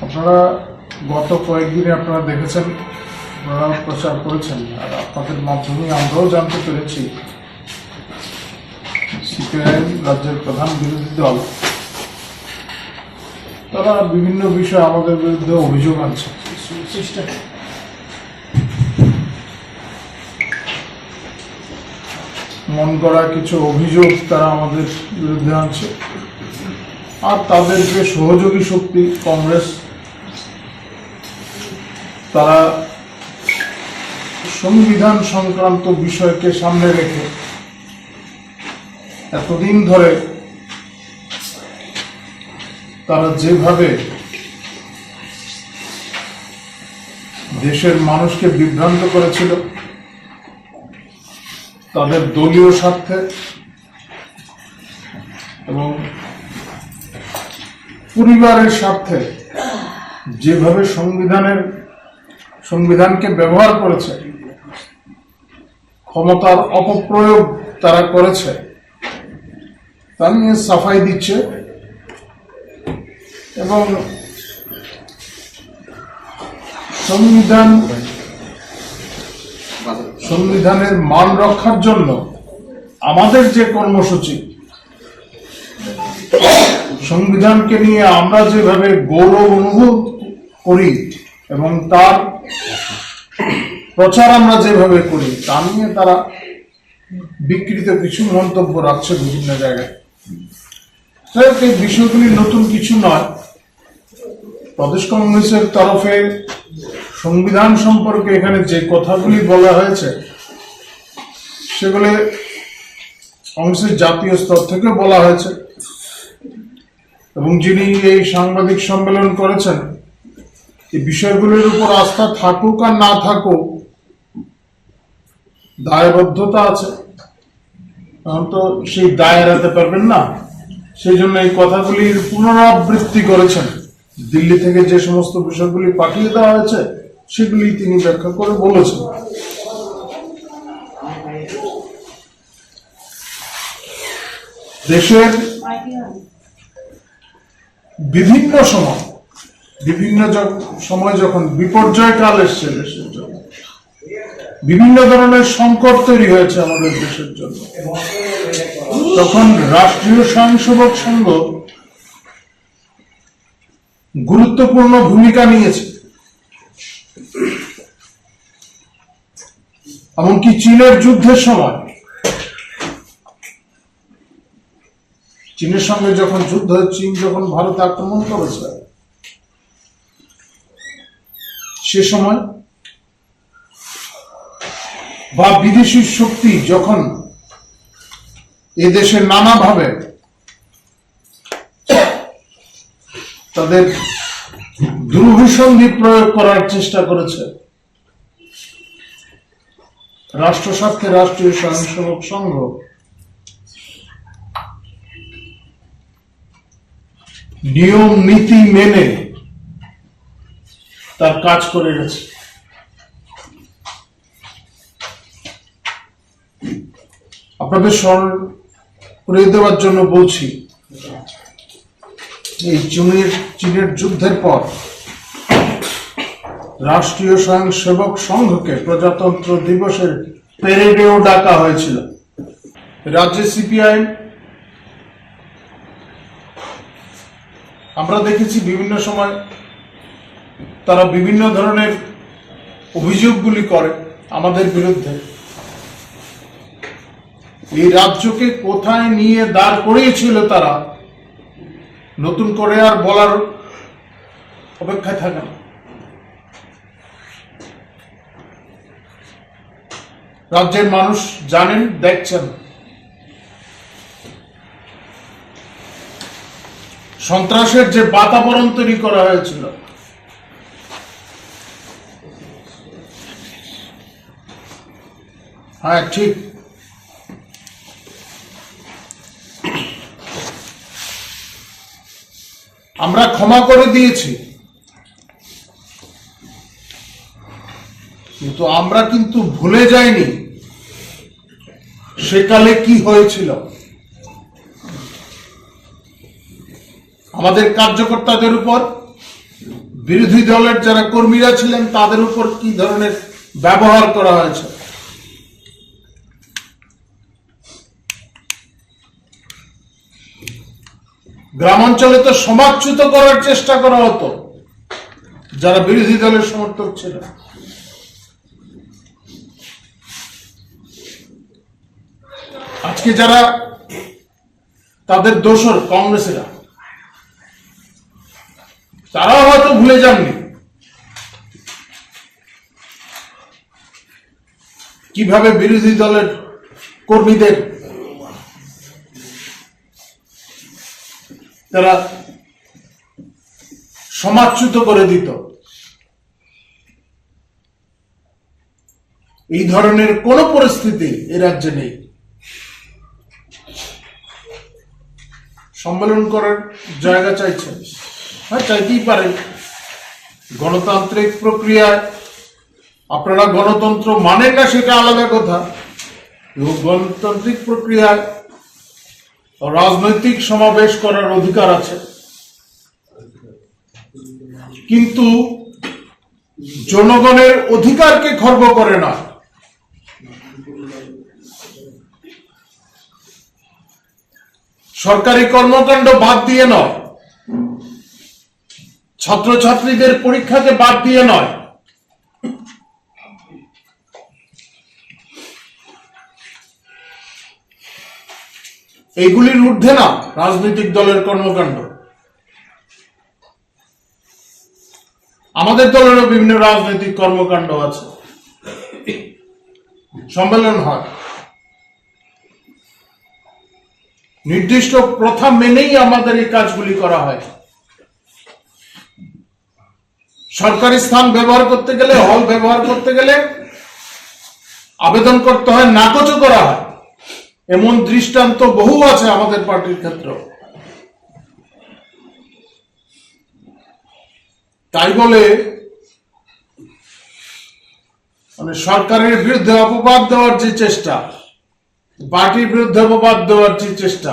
আপনারা গত কয়েকদিনে আপনারা দেখেছেন, আপনারা প্রচার করেছেন, আর আপনাদের মাধ্যমে আমরাও জানতে পেরেছি সিপিআইএম রাজ্যের প্রধান বিরোধী দল তারা বিভিন্ন বিষয়ে আমাদের বিরুদ্ধে অভিযোগ আনছে। মন করা কিছু অভিযোগ তারা আমাদের বিরুদ্ধে আনছে, আর তাদের যে সহযোগী শক্তি কংগ্রেস, তারা সংবিধান সংক্রান্ত বিষয়কে সামনে রেখে এতদিন ধরে তারা যেভাবে দেশের মানুষকে বিভ্রান্ত করেছিল তাদের দলীয় স্বার্থে এবং পরিবারের স্বার্থে, যেভাবে সংবিধানকে ব্যবহার করেছে, ক্ষমতার অপপ্রয়োগ তারা করেছে, তা নিয়ে সাফাই দিচ্ছে এবং সংবিধানের মান রক্ষার জন্য আমাদের যে কর্মসূচি, সংবিধানকে নিয়ে আমরা যেভাবে গৌরব অনুভব করি এবং তার প্রচার আমরা যেভাবে করি, তা নিয়ে তারা বিকৃত কিছু মন্তব্য রাখছে বিভিন্ন জায়গায়। এই বিষয়গুলি নতুন কিছু নয়। প্রদেশ কংগ্রেসের তরফে সংবিধান সম্পর্কে এখানে যে কথাগুলি বলা হয়েছে সেগুলি কংগ্রেসের জাতীয় স্তর থেকে বলা হয়েছে, এবং যিনি এই সাংবাদিক সম্মেলন করেছেন, এই বিষয়গুলির উপর আস্থা থাকুক আর না থাকুক, দায়বদ্ধতা আছে, কারণ তো সেই দায় এড়াতে পারবেন না। সেই জন্য এই কথাগুলির পুনরাবৃত্তি করেছেন। দিল্লি থেকে যে সমস্ত বিষয়গুলি পাঠিয়ে দেওয়া হয়েছে সেগুলি তিনি ব্যাখ্যা করে বলেছেন। দেশের বিভিন্ন সময় যখন বিপর্যয় কাল এসছে দেশের জন্য, বিভিন্ন ধরনের সংকট তৈরি হয়েছে আমাদের দেশের জন্য, তখন রাষ্ট্রীয় স্বয়ংসেবক সংঘ গুরুত্বপূর্ণ ভূমিকা নিয়েছে। এমনকি চীনের যুদ্ধের সময়, চীনের সঙ্গে যখন যুদ্ধ, চীন যখন ভারতে আক্রমণ করেছে, সে সময় বা বিদেশি শক্তি যখন এদেশে নানাভাবে তাদের দুর্ভিসন্ধি প্রয়োগ করার চেষ্টা করেছে, রাষ্ট্র স্বার্থে রাষ্ট্রীয় স্বয়ংসেবক সংঘ নিয়ম নীতি মেনে তার কাজ করে গেছে। আপনাদের স্মরণ করে দেওয়ার জন্য বলছি, এই চীনের যুদ্ধের পর রাষ্ট্রীয় স্বয়ংসেবক সংঘকে প্রজাতন্ত্র দিবসের প্যারেডেও ডাকা হয়েছিল। রাজ্যে সিপিআইএম, আমরা দেখেছি বিভিন্ন সময় তারা বিভিন্ন ধরনের অভিযোগগুলি করে আমাদের বিরুদ্ধে। এই রাজ্যকে কোথায় নিয়ে দাঁড় করিয়েছিল তারা, নতুন করে আর বলার অপেক্ষায় থাকে না। রাজ্যের মানুষ জানেন, দেখছেন। সন্ত্রাসের যে বাতাবরণ তৈরি করা হয়েছিল, হ্যাঁ ঠিক, আমরা ক্ষমা করে দিয়েছি, কিন্তু আমরা কিন্তু ভুলে যাইনি সেকালে কি হয়েছিল। আমাদের কার্যকর্তাদের উপর বিরোধী দলের যারা কর্মীরা ছিলেন তাদের উপর কি ধরনের ব্যবহার করা হয়েছে। গ্রামাঞ্চলে তো সমাজচ্যুত করার চেষ্টা করা হতো যারা বিরোধী দলের সমর্থক ছিল। আজকে যারা তাদের দোসর কংগ্রেসীরা, তারাও হয়তো ভুলে যাননি কিভাবে বিরোধী দলের কর্মীদের তারা সমাজচ্যুত করে দিত। এই ধরনের কোন পরিস্থিতি এ রাজ্যে নেই। সম্মেলন করার জায়গা চাইছেন, হ্যাঁ চাইতেই পারেন। গণতান্ত্রিক প্রক্রিয়ায় আপনারা গণতন্ত্র মানেন না সেটা আলাদা কথা, এবং গণতান্ত্রিক প্রক্রিয়ায় রাজনৈতিক সমাবেশ করার অধিকার আছে, কিন্তু জনগণের অধিকারকে খর্ব করে না। সরকারি কর্মকাণ্ড বাদ দিয়ে নয়, ছাত্রছাত্রীদের পরীক্ষাকে বাদ দিয়ে নয়, এইগুলির ঊর্ধ্বে না রাজনৈতিক দলের কর্মকাণ্ড। আমাদের দলেরও বিভিন্ন রাজনৈতিক কর্মকাণ্ড আছে, সম্মেলন হয়, নির্দিষ্ট প্রথা মেনেই আমাদের এই কাজগুলি করা হয়। সরকারি স্থান ব্যবহার করতে গেলে, হল ব্যবহার করতে গেলে আবেদন করতে হয়, নাকচও করা হয়। এমন দৃষ্টান্ত বহু আছে আমাদের পার্টির ক্ষেত্রে। তাই বলে মানে সরকারের বিরুদ্ধে অপবাদ দেওয়ার যে চেষ্টা, পার্টির বিরুদ্ধে অপবাদ দেওয়ার যে চেষ্টা,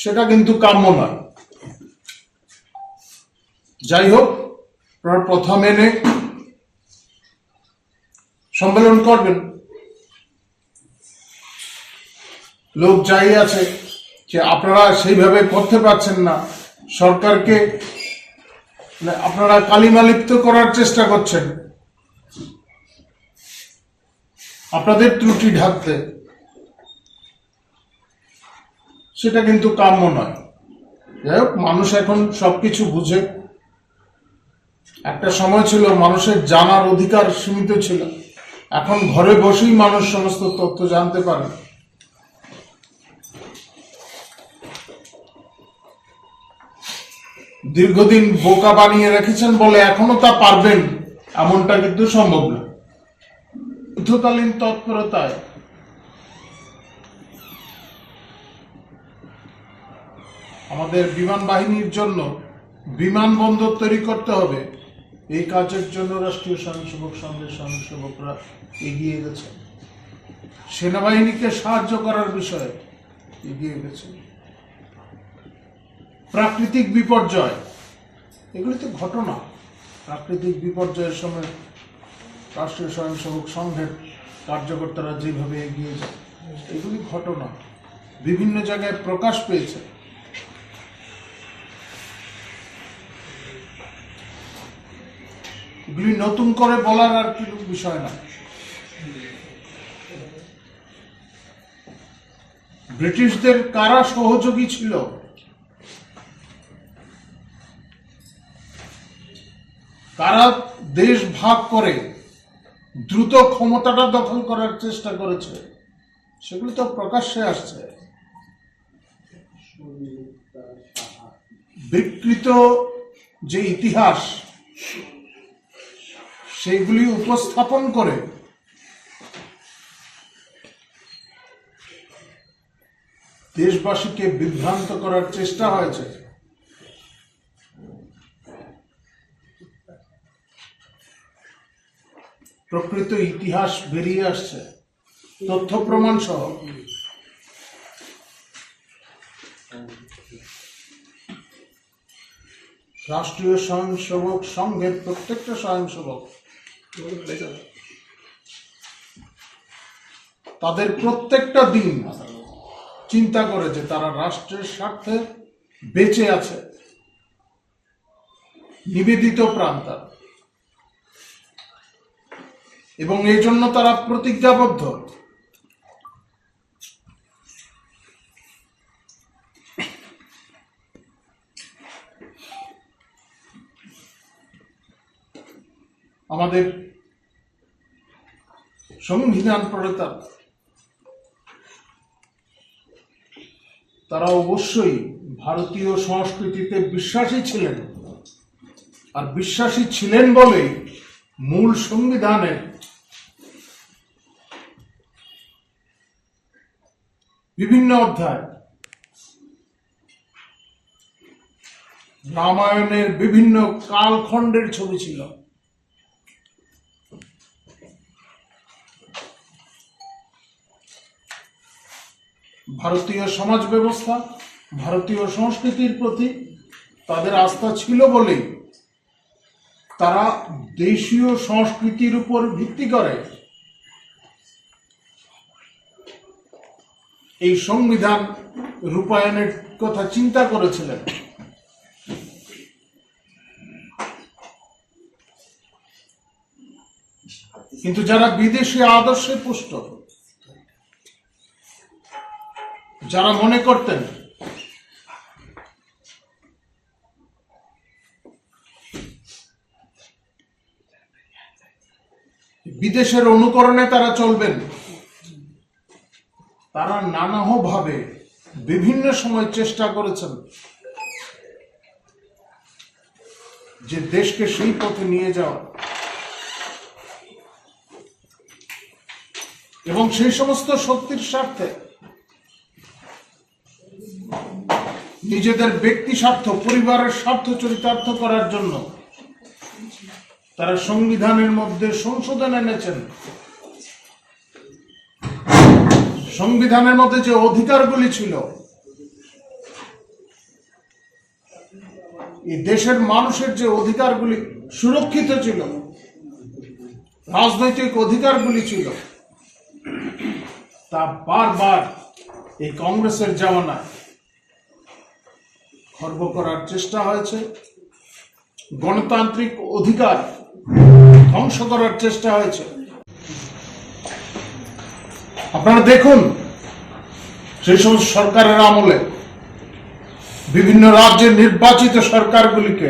সেটা কিন্তু কাম্য নয়। যাই হোক, আপনারা প্রথা মেনে সম্মেলন করবেন। লোক যাই আছে যে আপনারা সেইভাবে করতে পারছেন না, সরকারকে আপনারা কালিমালিপ্ত করার চেষ্টা করছেন আপনাদের ত্রুটি ঢাকতে, সেটা কিন্তু কাম্য নয়। যাই হোক, মানুষ এখন সবকিছু বুঝে। একটা সময় ছিল মানুষের জানার অধিকার সীমিত ছিল, এখন ঘরে বসেই মানুষ সমস্ত তথ্য জানতে পারে। দীর্ঘদিন বোকা বানিয়ে রেখেছেন বলে এখনো তা পারবেন এমনটা কিন্তু সম্ভব না। যুদ্ধকালীন তৎপরতায় আমাদের বিমান বাহিনীর জন্য বিমানবন্দর তৈরি করতে হবে, এই কাজের জন্য রাষ্ট্রীয় স্বয়ংসেবক সংঘের স্বয়ংসেবকরা এগিয়ে গেছে। সেনাবাহিনীকে সাহায্য করার বিষয়ে এগিয়ে গেছে। প্রাকৃতিক বিপর্যয়, এগুলি তো ঘটনা। প্রাকৃতিক বিপর্যয়ের সময় রাষ্ট্রীয় স্বয়ংসেবক সংঘের কার্যকর্তারা যেভাবে এগিয়ে যায়, এগুলি ঘটনা, বিভিন্ন জায়গায় প্রকাশ পেয়েছে। এগুলি নতুন করে বলার আর কি বিষয় না। ব্রিটিশদের কারা সহযোগী ছিল, কারা দেশ ভাগ করে দ্রুত ক্ষমতাটা দখল করার চেষ্টা করেছে, সেগুলো তো প্রকাশ্যে আসছে। বিকৃত যে ইতিহাস, সেগুলি উপস্থাপন করে দেশবাসীকে বিভ্রান্ত করার চেষ্টা হয়েছে। প্রকৃত ইতিহাস বেরিয়ে আসছে, তথ্য প্রমাণ সহ। রাষ্ট্রীয় স্বয়ংসেবক সংঘের প্রত্যেকটা স্বয়ংসেবক তাদের প্রত্যেকটা দিন চিন্তা করে যে তারা রাষ্ট্রের স্বার্থে বেঁচে আছে, নিবেদিত প্রাণ তার, এবং এই জন্য তারা প্রতিজ্ঞাবদ্ধ। আমাদের সংবিধান প্রণেতা তারা অবশ্যই ভারতীয় সংস্কৃতিতে বিশ্বাসী ছিলেন, আর বিশ্বাসী ছিলেন বলেই মূল সংবিধানের বিভিন্ন অধ্যায়, রামায়ণের বিভিন্ন কালখণ্ডের ছবি ছিল। ভারতীয় সমাজ ব্যবস্থা, ভারতীয় সংস্কৃতির প্রতি তাদের আস্থা ছিল বলেই তারা দেশীয় সংস্কৃতির উপর ভিত্তি করে এই সংবিধান রূপায়ণের কথা চিন্তা করেছিলেন। কিন্তু যারা বিদেশি আদর্শে পুষ্ট, যারা মনে করতেন বিদেশের অনুকরণে তারা চলবেন, তারা নানাভাবে বিভিন্ন সময় চেষ্টা করেছেন যে দেশকে সেই পথে নিয়ে যাওয়া, এবং সেই সমস্ত শক্তির স্বার্থে নিজেদের ব্যক্তি স্বার্থ, পরিবারের স্বার্থ চরিতার্থ করার জন্য তারা সংবিধানের মধ্যে সংশোধন এনেছেন। সংবিধানের মধ্যে যে অধিকারগুলি ছিল, এই দেশের মানুষের যে অধিকারগুলি সুরক্ষিত ছিল, রাজনৈতিক অধিকারগুলি ছিল, তা বারবার এই কংগ্রেসের জামানায় খর্ব করার চেষ্টা হয়েছে। গণতান্ত্রিক অধিকার ধ্বংস করার চেষ্টা হয়েছে। আপনারা দেখুন, সেই সমস্ত সরকারের আমলে বিভিন্ন রাজ্যের নির্বাচিত সরকারগুলিকে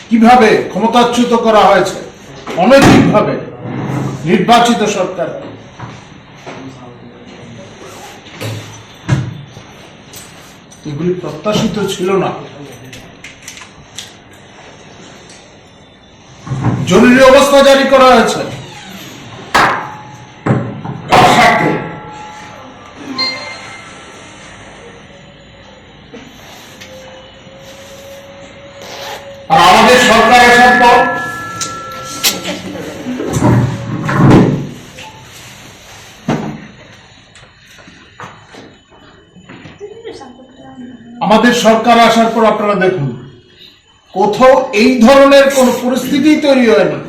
কিভাবে ক্ষমতাচ্যুত করা হয়েছে, অনৈতিকভাবে নির্বাচিত সরকার। এগুলি প্রত্যাশিত ছিল না। জরুরি অবস্থা জারি করা হয়েছে কার স্বার্থে? আর আমাদের সরকার আসার পর আপনারা দেখুন, কোথাও এই ধরনের কোন পরিস্থিতি তৈরি হয়নি।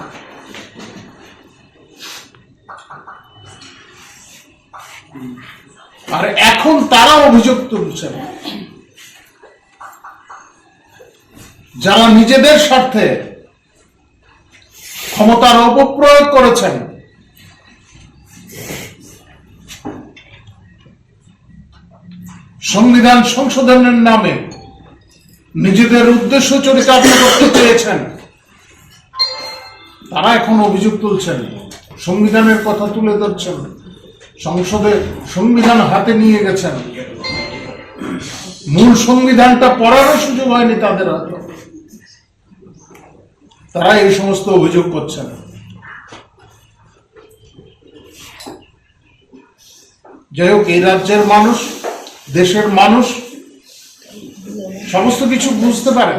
আর এখন তারা অভিযোগ তুলছেন, যারা নিজেদের স্বার্থে ক্ষমতার অপপ্রয়োগ করেছেন, সংবিধান সংশোধনের নামে নিজেদের উদ্দেশ্য চরিতার্থ করতে চেয়েছেন, তারা এখন অভিযোগ তুলছেন, সংবিধানের কথা তুলে ধরছেন, সংসদে সংবিধান হাতে নিয়ে গেছেন। মূল সংবিধানটা পড়ারও সুযোগ হয়নি তাদের হাতে, তারা এই সমস্ত অভিযোগ করছেন। যাই হোক, এই রাজ্যের মানুষ, দেশের মানুষ সমস্ত কিছু বুঝতে পারে।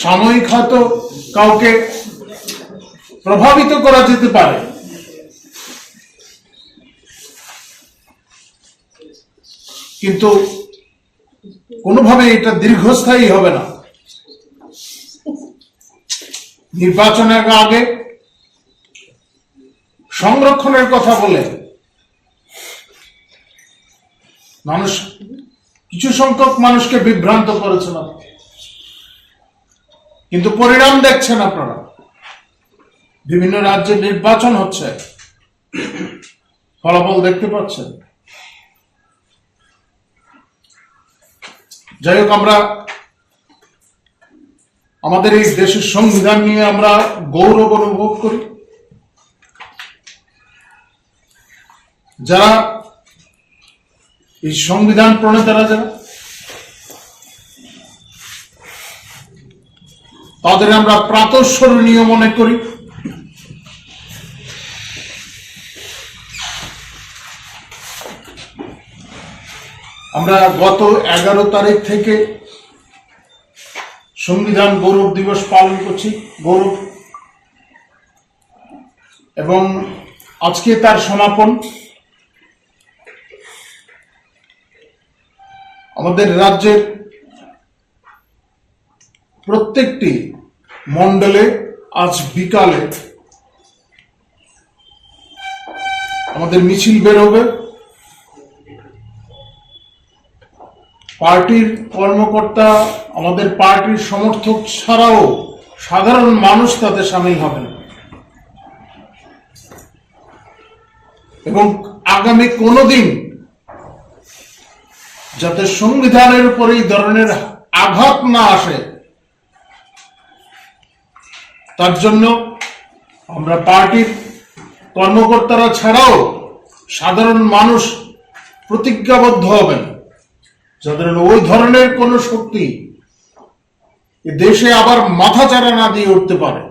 সাময়িক হয়তো কাউকে প্রভাবিত করা যেতে পারে, কিন্তু কোনোভাবে এটা দীর্ঘস্থায়ী হবে না। নির্বাচনের আগে সংরক্ষণের কথা বলে মানুষ, কিছু সংখ্যক মানুষকে বিভ্রান্ত করেছেন, কিন্তু পরিণাম দেখছেন আপনারা। বিভিন্ন রাজ্যে নির্বাচন হচ্ছে, ফলাফল দেখতে পাচ্ছেন। যাই হোক, আমরা আমাদের এই দেশের সংবিধান নিয়ে আমরা গৌরব অনুভব করি। যারা এই সংবিধান প্রণেতারা, যারা তাদের আমরা প্রাতঃস্মরণীয় মনে করি। আমরা গত 11 তারিখ থেকে সংবিধান গৌরব দিবস পালন করছি, গৌরব, এবং আজকে তার সমাপন। আমাদের রাজ্যের প্রত্যেকটি মণ্ডলে আজ বিকালে আমাদের মিছিল বেরোবে। পার্টির কর্মকর্তা, আমাদের পার্টির সমর্থক ছাড়াও সাধারণ মানুষ তাতে সামিল হবেন, এবং আগামী কোনোদিন যাতে সংবিধানের উপর এই ধরনের আঘাত না আসে, তার জন্য আমরা পার্টির কর্মকর্তারা ছাড়াও সাধারণ মানুষ প্রতিজ্ঞাবদ্ধ হবেন, যাদের ওই ধরনের কোন শক্তি দেশে আবার মাথাচাড়া না দিয়ে উঠতে পারে।